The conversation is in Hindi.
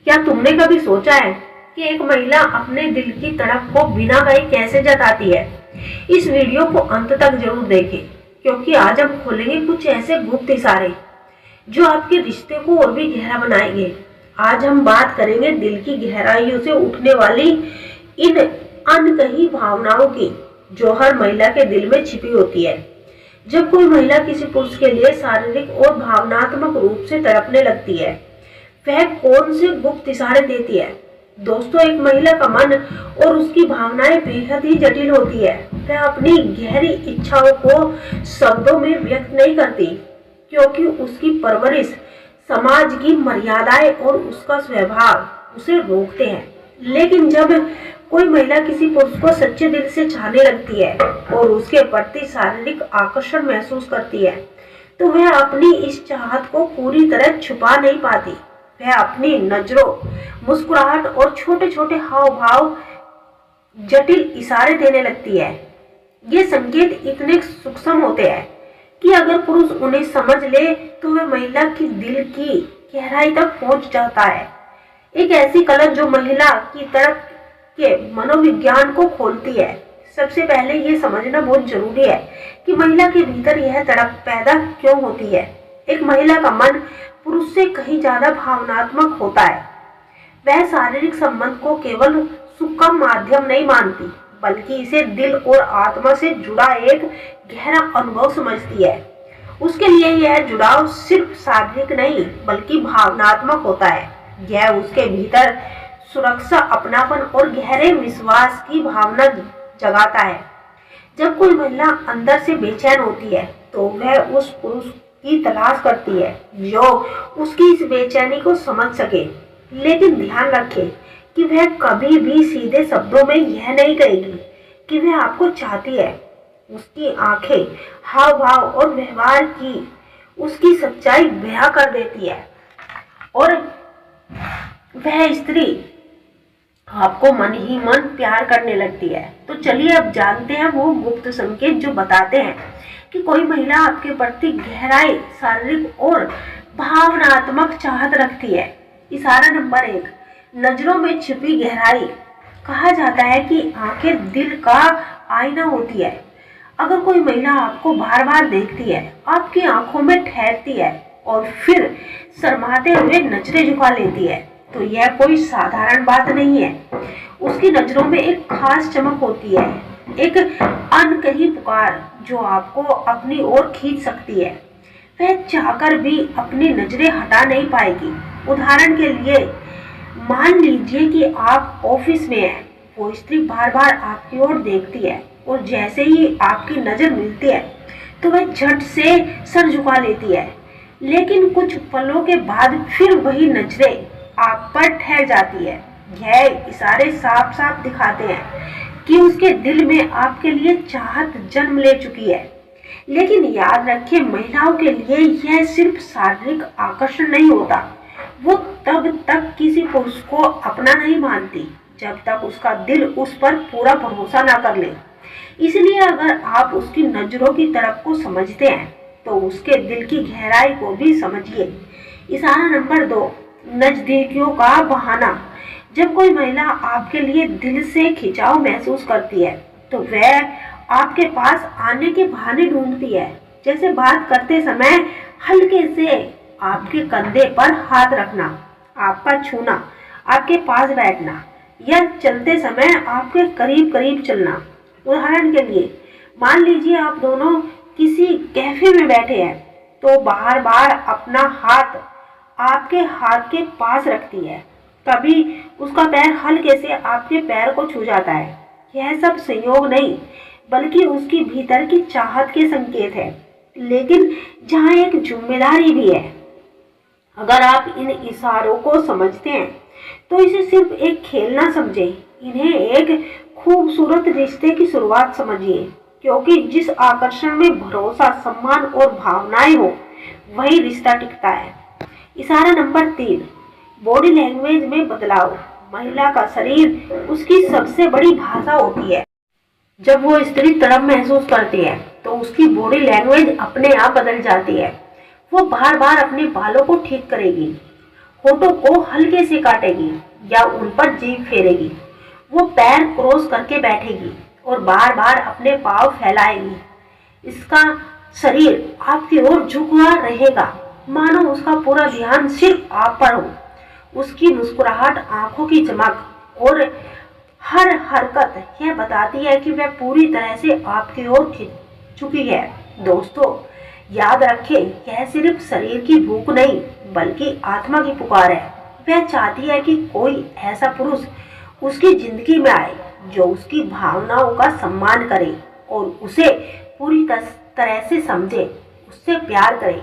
क्या तुमने कभी सोचा है कि एक महिला अपने दिल की तड़प को बिना कहे कैसे जताती है? इस वीडियो को अंत तक जरूर देखें, क्योंकि आज हम खोलेंगे कुछ ऐसे गुप्त इशारे जो आपके रिश्ते को और भी गहरा बनाएंगे। आज हम बात करेंगे दिल की गहराइयों से उठने वाली इन अनकही भावनाओं की, जो हर महिला के दिल में छिपी होती है। जब कोई महिला किसी पुरुष के लिए शारीरिक और भावनात्मक रूप से तड़पने लगती है, वह कौन से गुप्त इशारे देती है? दोस्तों, एक महिला का मन और उसकी भावनाएं बेहद ही जटिल होती है। वह अपनी गहरी इच्छाओं को शब्दों में व्यक्त नहीं करती, क्योंकि उसकी परवरिश, समाज की मर्यादाएं और उसका स्वभाव उसे रोकते हैं। लेकिन जब कोई महिला किसी पुरुष को सच्चे दिल से चाहने लगती है और उसके प्रति शारीरिक आकर्षण महसूस करती है, तो वह अपनी इस चाहत को पूरी तरह छुपा नहीं पाती। वह अपनी नजरों, मुस्कुराहट और छोटे छोटे हाव भाव, जटिल इशारे देने लगती है। ये संकेत इतने सूक्ष्म होते हैं कि अगर पुरुष उन्हें समझ ले तो वह महिला की दिल की गहराई तक पहुंच जाता है। एक ऐसी कलर जो महिला की तरफ के मनोविज्ञान को खोलती है। सबसे पहले ये समझना बहुत जरूरी है कि महिला के भीतर यह तड़प पैदा क्यों होती है। एक महिला का मन पुरुष से कहीं ज्यादा भावनात्मक होता है। वह शारीरिक संबंध को केवल सुख का माध्यम नहीं मानती, बल्कि इसे दिल और आत्मा से जुड़ा एक गहरा अनुभव समझती है। उसके लिए यह जुड़ाव सिर्फ शारीरिक नहीं बल्कि भावनात्मक होता है। यह उसके भीतर सुरक्षा, अपनापन और गहरे विश्वास की भावना जगाता है। जब कोई महिला अंदर से बेचैन होती है तो वह उस पुरुष की तलाश करती है जो उसकी इस बेचैनी को समझ सके। लेकिन ध्यान रखें कि वह कभी भी सीधे शब्दों में यह नहीं कहेगी कि वह आपको चाहती है। उसकी आंखें, हाव भाव और व्यवहार की उसकी सच्चाई बयां कर देती है, और वह स्त्री आपको मन ही मन प्यार करने लगती है। तो चलिए अब जानते हैं वो गुप्त संकेत जो बताते हैं कि कोई महिला आपके प्रति गहराई, शारीरिक और भावनात्मक चाहत रखती है। इशारा नंबर 1, नजरों में छिपी गहराई। कहा जाता है कि आंखें दिल का आईना होती है। अगर कोई महिला आपको बार बार देखती है, आपकी आंखों में ठहरती है और फिर शर्माते हुए नजरें झुका लेती है, तो यह कोई साधारण बात नहीं है। उसकी नजरों में एक खास चमक होती है, एक अनकही पुकार जो आपको अपनी ओर खींच सकती है। वह चाहकर भी अपनी नजरें हटा नहीं पाएगी। उदाहरण के लिए, मान लीजिए कि आप ऑफिस में हैं। वो स्त्री बार बार आपकी ओर देखती है और जैसे ही आपकी नजर मिलती है तो वह झट से सर झुका लेती है। लेकिन कुछ पलों के बाद फिर वही नजरें आप पर ठहर जाती है। यह इशारे साफ साफ दिखाते हैं कि उसके दिल में आपके लिए चाहत जन्म ले चुकी है। लेकिन याद रखिए, महिलाओं के लिए यह सिर्फ शारीरिक आकर्षण नहीं होता। वो तब तक किसी पुरुष को अपना नहीं मानती जब तक उसका दिल उस पर पूरा भरोसा ना कर ले। इसलिए अगर आप उसकी नजरों की तड़प को समझते हैं तो उसके दिल की गहराई को भी समझिए। इशारा नंबर 2, नजदीकियों का बहाना। जब कोई महिला आपके लिए दिल से खिंचाव महसूस करती है तो वह आपके पास आने के बहाने ढूंढती है। जैसे बात करते समय हल्के से आपके कंधे पर हाथ रखना, आपका छूना, आपके पास बैठना या चलते समय आपके करीब करीब चलना। उदाहरण के लिए, मान लीजिए आप दोनों किसी कैफे में बैठे हैं तो बार बार अपना हाथ आपके हाथ के पास रखती है। कभी उसका पैर हल्के से आपके पैर को छू जाता है। यह सब संयोग नहीं बल्कि उसकी भीतर की चाहत के संकेत है। लेकिन जहाँ एक जिम्मेदारी भी है। अगर आप इन इशारों को समझते हैं तो इसे सिर्फ एक खेल ना समझें, इन्हें एक खूबसूरत रिश्ते की शुरुआत समझिए। क्योंकि जिस आकर्षण में भरोसा, सम्मान और भावनाएं हो, वही रिश्ता टिकता है। इशारा नंबर 3, बॉडी लैंग्वेज में बदलाव। महिला का शरीर उसकी सबसे बड़ी भाषा होती है। जब वो स्त्री तड़प महसूस करती है तो उसकी बॉडी लैंग्वेज अपने आप बदल जाती है। वो बार बार अपने बालों को ठीक करेगी, होठों को हल्के से काटेगी या उन पर जीभ फेरेगी। वो पैर क्रॉस करके बैठेगी और बार बार अपने पाँव फैलाएगी। इसका शरीर आपकी ओर झुका रहेगा, मानो उसका पूरा ध्यान सिर्फ आप पर हो। उसकी मुस्कुराहट, आंखों की चमक और हर हरकत यह बताती है कि वह पूरी तरह से आपकी ओर खिंच चुकी है। दोस्तों, याद रखें, यह सिर्फ शरीर की भूख नहीं बल्कि आत्मा की पुकार है। वह चाहती है कि कोई ऐसा पुरुष उसकी जिंदगी में आए जो उसकी भावनाओं का सम्मान करे और उसे पूरी तरह से समझे, उससे प्यार करे।